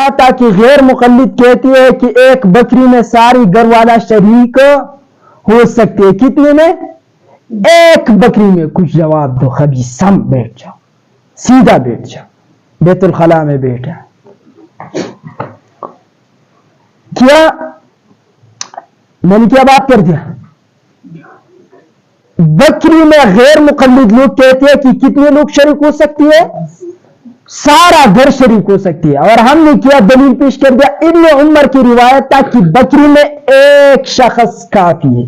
کیا تاکہ غیر مقلد کہتی ہے کہ ایک بکری میں ساری گھر والا شریک ہو سکتے ہیں. کتنے میں؟ ایک بکری میں. کچھ جواب دو خبیثم. بیٹھ جاؤ, سیدھا بیٹھ جاؤ, بیت الخلا میں بیٹھا. کیا میں نے کیا بات کر دیا؟ بکری میں غیر مقلد لوگ کہتے ہیں کہ کتنے لوگ شریک ہو سکتی ہے؟ سارا گھر شریک ہو سکتی ہے. اور ہم نے کیا دلیل پیش کر دیا ابن عمر کی روایت تھا کہ بکری میں ایک شخص کافی ہے.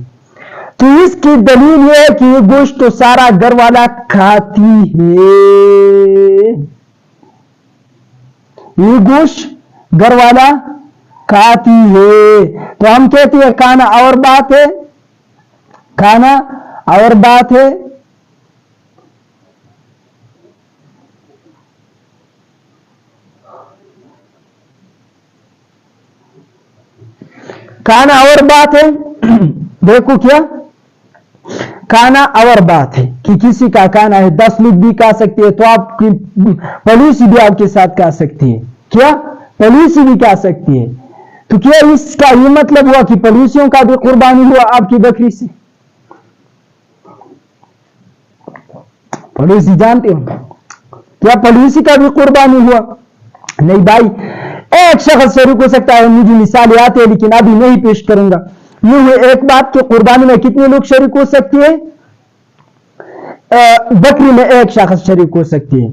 تو اس کی دلیل یہ ہے کہ یہ گوشت تو سارا گھر والا کھاتی ہے, یہ گوشت گھر والا کھاتی ہے. تو ہم کہتے ہیں کھانا اور بات ہے, کھانا اور بات ہے. کھانا اور بات ہے. دیکھو کیا کھانا اور بات ہے کہ کسی کا کھانا ہے, 10 لوگ بھی کھا سکتے ہیں, تو آپ کی پڑوسی بھی آپ کے ساتھ کھا سکتی ہے. کیا پڑوسی بھی کھا سکتی ہے. تو کیا اس کا یہ مطلب ہوا کہ پڑوسیوں کا بھی قربانی ہوا آپ کی بکری سے؟ پڑوسی جانتے ہو کیا پڑوسی کا بھی قربانی ہوا؟ نہیں بھائی, ایک شخص شریک ہو سکتا ہے. مجھے مثال یاد ہے لیکن ابھی نہیں پیش کروں گا. یوں ہے ایک بات کہ قربانی میں کتنے لوگ شریک ہو سکتے ہیں؟ بکری میں ایک شخص شریک ہو سکتے ہیں.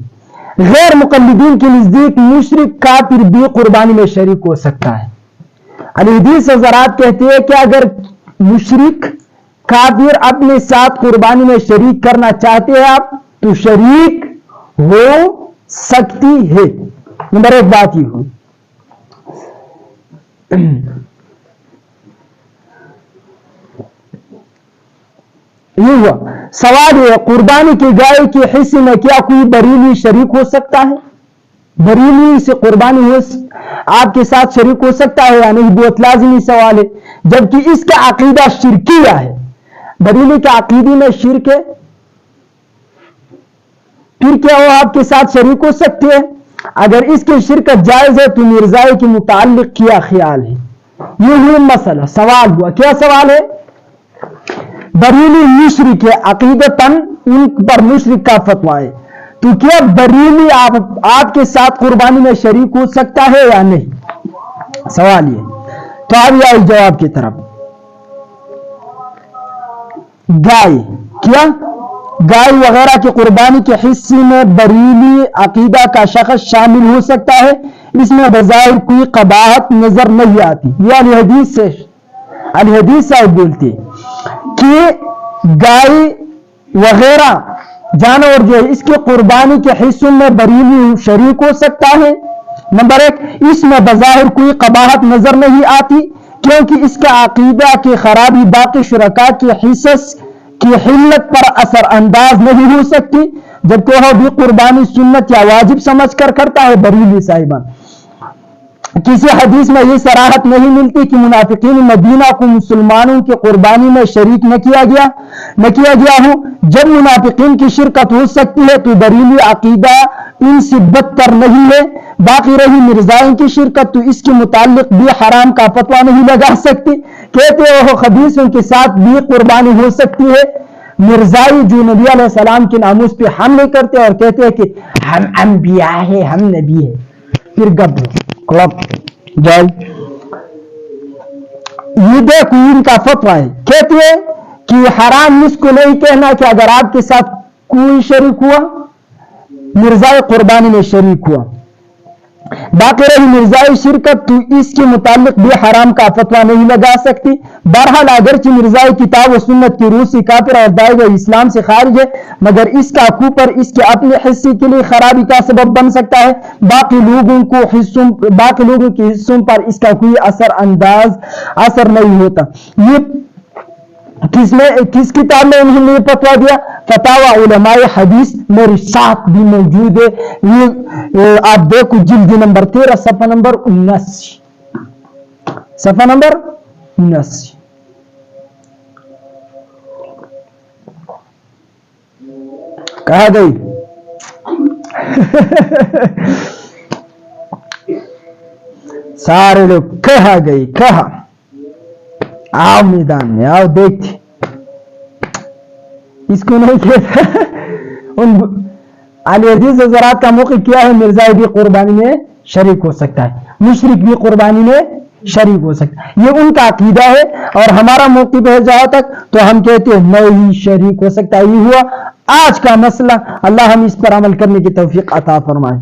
غیر مقلدین کے نزدیک مشرک کافر بھی قربانی میں شریک ہو سکتا ہے. الحدیث حضرات کہتے ہیں کہ اگر مشرک کافر اپنے ساتھ قربانی میں شریک کرنا چاہتے ہیں آپ تو شریک ہو سکتی ہے. نمبر ایک بات یہ ہو. یہ ہوا سوال ہے قربانی کی گائے کے حصے میں کیا کوئی بریلی شریک ہو سکتا ہے؟ بریلی سے قربانی ہو آپ کے ساتھ شریک ہو سکتا ہے یا نہیں؟ بہت لازمی سوال ہے, جبکہ اس کا عقیدہ شرکیہ ہے. بریلی کے عقیدے میں شرک ہے, پھر کیا وہ آپ کے ساتھ شریک ہو سکتے ہیں؟ اگر اس کی شرکت جائز ہے تو مرزائی کے متعلق کیا خیال ہے؟ یہ ہوئی مسئلہ. سوال ہوا, کیا سوال ہے؟ بریلی مشرک ہے, عقیدتاً ان پر مشرک کا فتویٰ ہے, تو کیا بریلی آپ کے ساتھ قربانی میں شریک ہو سکتا ہے یا نہیں؟ سوال یہ. تو اب آئے جواب کی طرف. گائے, کیا گائے وغیرہ کی قربانی کے حصے میں بریلی عقیدہ کا شخص شامل ہو سکتا ہے؟ اس میں بظاہر کوئی قباحت نظر نہیں آتی. یہ الحدیث صاحب بولتے کہ گائے وغیرہ جانور جو ہے اس کے قربانی کے حصوں میں بریلی شریک ہو سکتا ہے. نمبر ایک, اس میں بظاہر کوئی قباحت نظر نہیں آتی کیونکہ اس کا عقیدہ کی خرابی باقی شرکاء کے حصص کی حلت پر اثر انداز نہیں ہو سکتی, جبکہ وہ بھی قربانی سنت یا واجب سمجھ کر کرتا ہے. بریلی صاحبان, کسی حدیث میں یہ صراحت نہیں ملتی کہ منافقین مدینہ کو مسلمانوں کی قربانی میں شریک نہ کیا گیا ہو. جب منافقین کی شرکت ہو سکتی ہے تو بریلی عقیدہ ان سے بدتر نہیں ہے. باقی رہی مرزائی کی شرکت تو اس کے متعلق بھی حرام کا فتویٰ نہیں لگا سکتی. کہتے ہو خبیثوں کے ساتھ بھی قربانی ہو سکتی ہے. مرزائی جو نبی علیہ السلام کے ناموس پہ حملے کرتے اور کہتے ہیں کہ ہم انبیاء ہیں, ہم نبی ہیں, پھر گب کلب جائے. یہ دیکھو ان کا فتویٰ ہے, کہتے ہیں کہ حرام اس کو نہیں کہنا کہ اگر آپ کے ساتھ کوئی شریک ہوا, مرزائی قربانی میں شریک ہوا. باقی رہی مرزائی شرکت تو اس کے متعلق بھی حرام کا فتویٰ نہیں لگا سکتی. بہرحال اگرچہ مرزائی کتاب و سنت کی روح سے کافر اور دائرہ اسلام سے خارج ہے, مگر اس کا کوپر اس کے اپنے حصے کے لیے خرابی کا سبب بن سکتا ہے. باقی لوگوں کے حصوں پر اس کا کوئی اثر نہیں ہوتا. یہ کس کتاب میں انہوں نے یہ فتویٰ دیا؟ فتاوی علماء حدیث, میرے ساتھ بھی موجود ہے. یہ آپ دیکھو جلد نمبر 13 صفحہ نمبر 79. کہاں گئی؟ سارے لوگ کہا گئے کہا آؤ میدان میں آؤ دیکھتے اس کو نہیں کہتا ان اہل حدیث حضرات کا موقف کیا ہے؟ مرزائی بھی قربانی میں شریک ہو سکتا ہے، مشرک بھی قربانی میں شریک ہو سکتا ہے، یہ ان کا عقیدہ ہے، اور ہمارا موقف ہے جہاں تک تو ہم کہتے ہیں نہیں شریک ہو سکتا. یہ ہوا آج کا مسئلہ. اللہ ہم اس پر عمل کرنے کی توفیق عطا فرمائے.